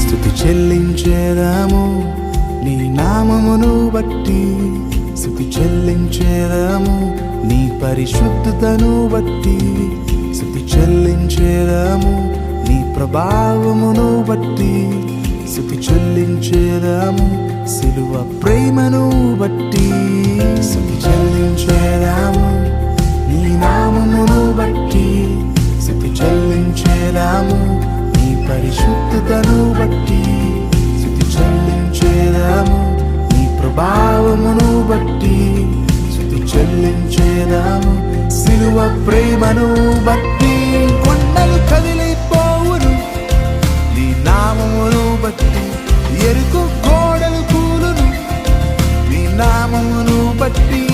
స్తుతి చెల్లించేదాము నీ నామమును బట్టి, స్తుతి చెల్లించేదాము నీ పరిశుద్ధతను బట్టి, స్తుతి చెల్లించేదాము నీ ప్రభావమును బట్టి, స్తుతి చెల్లించేదాము సిలువ ప్రేమను బట్టి, స్తుతి చెల్లించేదాము నీ నామమును బట్టి, స్తుతి చెల్లించేదాము నీ పరిశుద్ధతను బట్టి, స్తుతి చెల్లించేదాము నీ ప్రభావమును బట్టి, స్తుతి చెల్లించేదాము సిలువ ప్రేమను బట్టి. కొండలు కదిలిపోవును నీ నామమును బట్టి, ఎరుకు గోడలు కూలును నీ నామమును బట్టి,